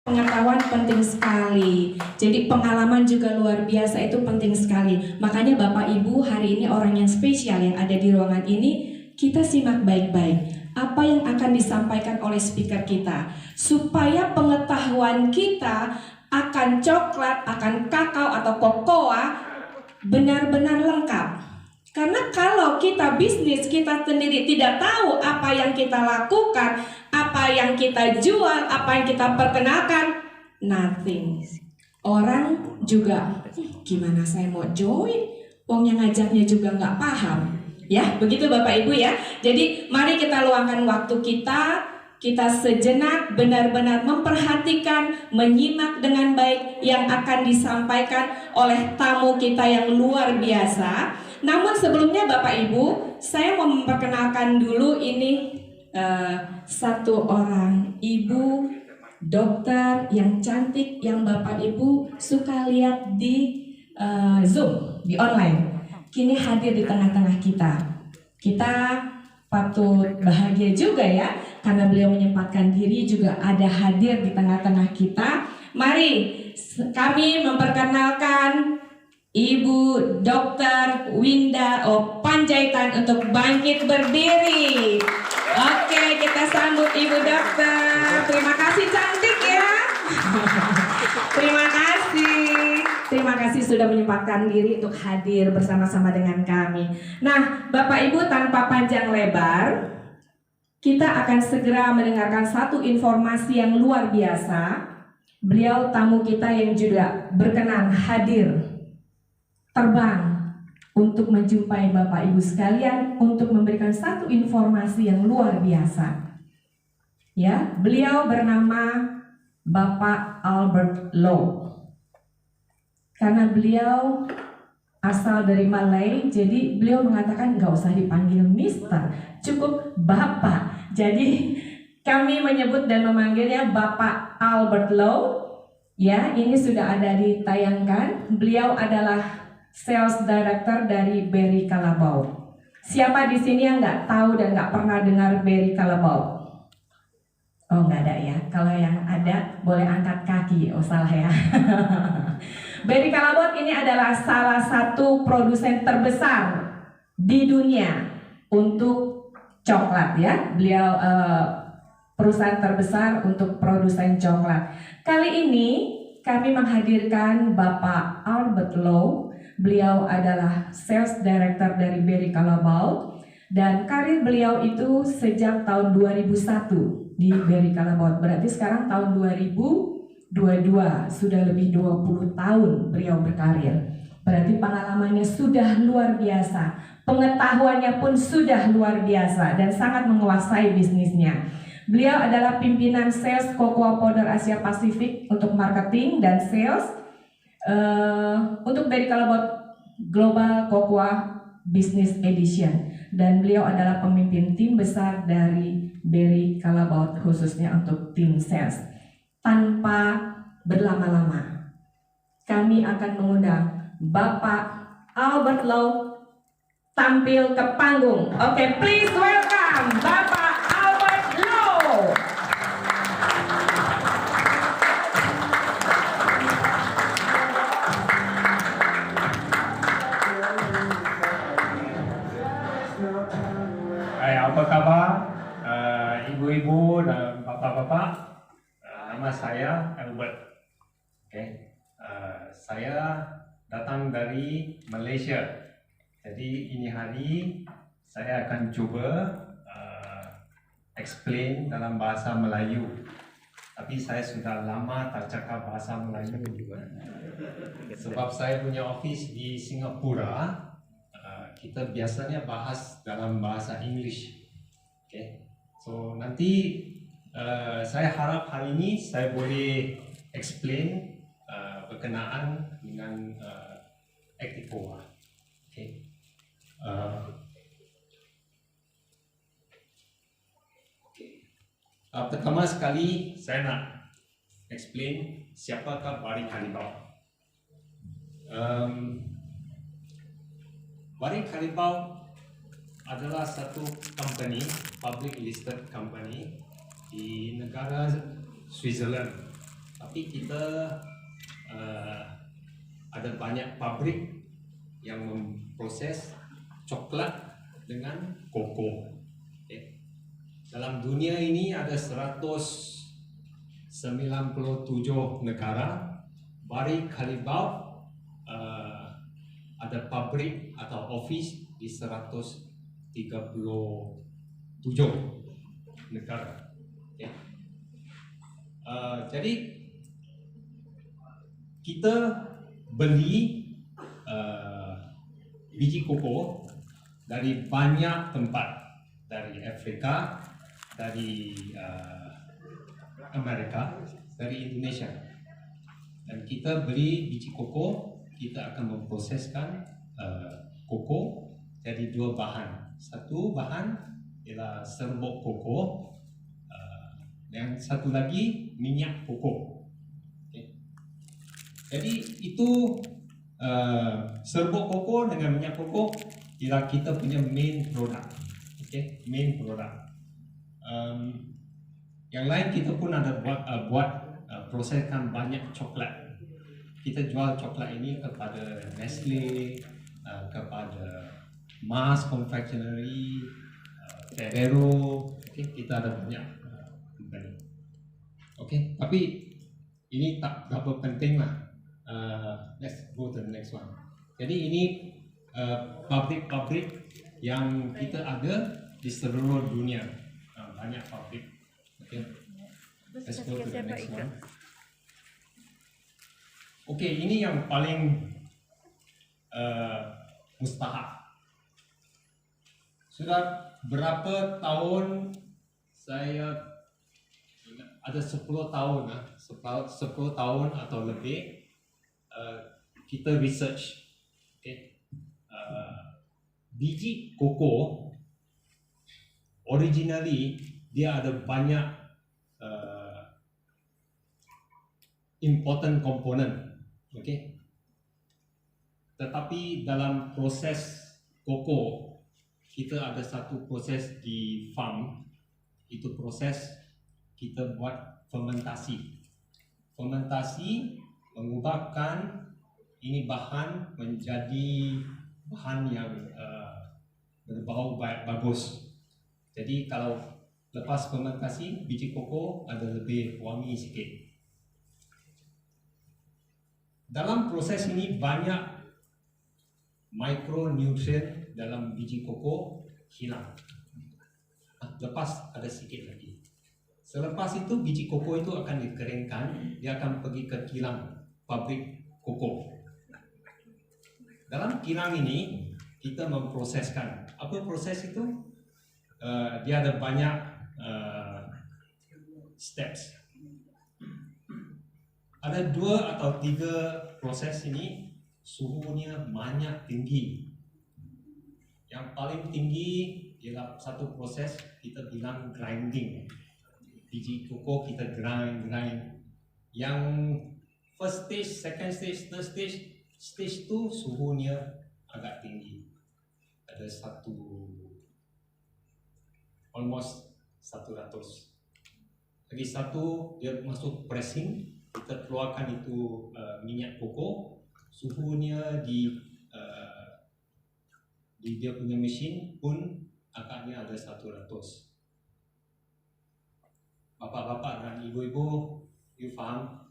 Pengetahuan penting sekali. Jadi pengalaman juga luar biasa, itu penting sekali. Makanya Bapak Ibu hari ini orang yang spesial yang ada di ruangan ini, kita simak baik-baik apa yang akan disampaikan oleh speaker kita, supaya pengetahuan kita akan coklat, akan kakao atau kokoa benar-benar lengkap. Karena kalau kita bisnis, kita sendiri tidak tahu apa yang kita lakukan, apa yang kita jual, apa yang kita perkenalkan, nothing. Orang juga, gimana saya mau join? Wong yang ngajaknya juga nggak paham. Ya, begitu Bapak Ibu ya. Jadi mari kita luangkan waktu kita sejenak benar-benar memperhatikan, menyimak dengan baik yang akan disampaikan oleh tamu kita yang luar biasa. Namun sebelumnya Bapak Ibu, saya mau memperkenalkan dulu ini satu orang ibu dokter yang cantik yang Bapak Ibu suka lihat di Zoom, di online. Kini hadir di tengah-tengah kita. Kita patut bahagia juga ya, karena beliau menyempatkan diri juga ada hadir di tengah-tengah kita. Mari kami memperkenalkan Ibu Dr. Winda Panjaitan untuk bangkit berdiri. Oke, kita sambut Ibu Dokter. Terima kasih cantik ya. Terima kasih sudah menyempatkan diri untuk hadir bersama-sama dengan kami. Nah, Bapak Ibu, tanpa panjang lebar, kita akan segera mendengarkan satu informasi yang luar biasa. Beliau tamu kita yang juga berkenan hadir terbang untuk menjumpai Bapak Ibu sekalian untuk memberikan satu informasi yang luar biasa. Ya, beliau bernama Bapak Albert Low. Karena beliau asal dari Malay, jadi beliau mengatakan nggak usah dipanggil Mister, cukup Bapak. Jadi kami menyebut dan memanggilnya Bapak Albert Low. Ya, ini sudah ada ditayangkan. Beliau adalah Sales Director dari Berry Callebaut. Siapa di sini yang nggak tahu dan nggak pernah dengar Berry Callebaut? Oh, nggak ada ya. Kalau yang ada boleh angkat kaki. Oh, salah ya. Berry Callebaut ini adalah salah satu produsen terbesar di dunia untuk coklat ya. Beliau perusahaan terbesar untuk produsen coklat. Kali ini kami menghadirkan Bapak Albert Low. Beliau adalah Sales Director dari Berry Callebaut dan karir beliau itu sejak tahun 2001 di Berry Callebaut. Berarti sekarang tahun 2022, sudah lebih 20 tahun beliau berkarir. Berarti pengalamannya sudah luar biasa, pengetahuannya pun sudah luar biasa dan sangat menguasai bisnisnya. Beliau adalah pimpinan sales Cocoa Powder Asia Pasifik untuk marketing dan sales untuk Berry Callebaut Global Cocoa Business Edition, dan beliau adalah pemimpin tim besar dari Berry Callebaut khususnya untuk tim sales. Tanpa berlama-lama, kami akan mengundang Bapak Albert Low tampil ke panggung. Oke, please welcome Bapak Albert Low. Apa kabar ibu-ibu dan bapak-bapak? Nama saya Albert. Saya datang dari Malaysia. Jadi ini hari saya akan coba explain dalam bahasa Melayu. Tapi saya sudah lama tak cakap bahasa Melayu juga. Sebab saya punya office di Singapura. Kita biasanya bahas dalam bahasa English. So nanti saya harap hari ini saya boleh explain berkenaan dengan Acticoa. Pertama sekali saya nak explain siapakah Berry Callebaut. Berry Callebaut adalah satu company, public listed company di negara Switzerland. Tapi kita ada banyak pabrik yang memproses coklat dengan koko. Okay. Dalam dunia ini ada 197 negara. Bari Kalibau ada pabrik atau office di 137 negara. Okay. Jadi kita beli biji koko dari banyak tempat, dari Afrika, dari Amerika, dari Indonesia. Dan kita beli biji koko, kita akan memproseskan koko jadi dua bahan. Satu bahan ialah serbuk koko, yang satu lagi minyak koko. Okay. Jadi itu serbuk koko dengan minyak koko ialah kita punya main product. Okay, main product. Yang lain kita pun ada buat proseskan banyak coklat. Kita jual coklat ini kepada Nestle, kepada Mars Confectionery, Ferrero. Okay, kita ada banyak company. Okay, tapi ini tak berapa penting lah. Let's go to the next one. Jadi ini pabrik-pabrik yang kita ada di seluruh dunia. Banyak pabrik. Okay. Let's go to the next one. Okay, ini yang paling mustahak. Sudah berapa tahun saya ada 10 tahun 10 tahun atau lebih kita research. Okay. Biji koko originally dia ada banyak important component. Okay. Tetapi dalam proses koko kita ada satu proses di farm, itu proses kita buat fermentasi. Fermentasi mengubahkan ini bahan menjadi bahan yang berbau bagus. Jadi kalau lepas fermentasi biji koko ada lebih wangi sikit. Dalam proses ini banyak mikronutrien dalam biji koko hilang. Lepas ada sikit lagi. Selepas itu biji koko itu akan dikeringkan, dia akan pergi ke kilang pabrik koko. Dalam kilang ini kita memproseskan. Apa proses itu? Dia ada banyak steps. Ada 2 atau 3 proses ini suhunya banyak tinggi. Yang paling tinggi ialah satu proses kita bilang grinding. Biji koko kita grind. Yang first stage, second stage, third stage tu suhunya agak tinggi. Ada almost 100. Lagi satu dia masuk pressing, kita keluarkan itu minyak koko, suhunya di dia punya mesin pun agaknya ada 100. Bapak-bapak dan ibu-ibu, you faham?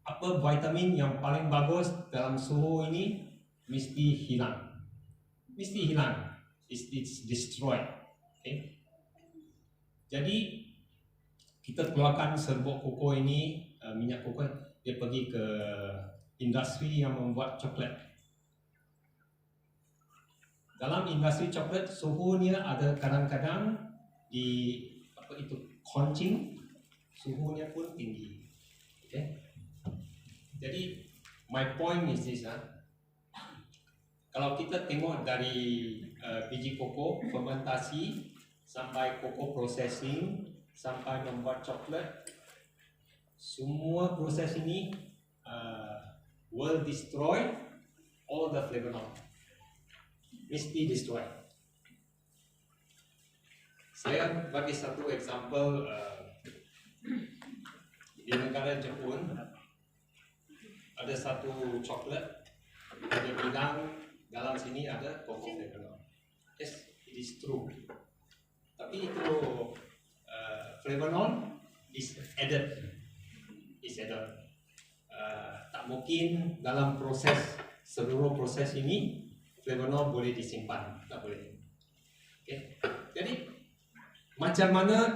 Apa vitamin yang paling bagus dalam suhu ini mesti hilang. Mesti hilang. It's destroyed. Okay? Jadi kita keluarkan serbuk koko ini, minyak koko, dia pergi ke industri yang membuat coklat. Dalam industri coklat suhunya ada kadang-kadang di conching, suhunya pun tinggi. Okay? Jadi my point is this, kalau kita tengok dari biji koko fermentasi sampai koko processing sampai membuat coklat, semua proses ini will destroy all the flavonoid. Mesti destroy. Saya bagi satu example di negara Jepun ada satu coklat dia bilang dalam sini ada cocoa flavanol. Yes, it is true. Tapi itu flavanol is added. Tak mungkin dalam seluruh proses ini flavanol boleh disimpan, tak boleh. Okay. Jadi macam mana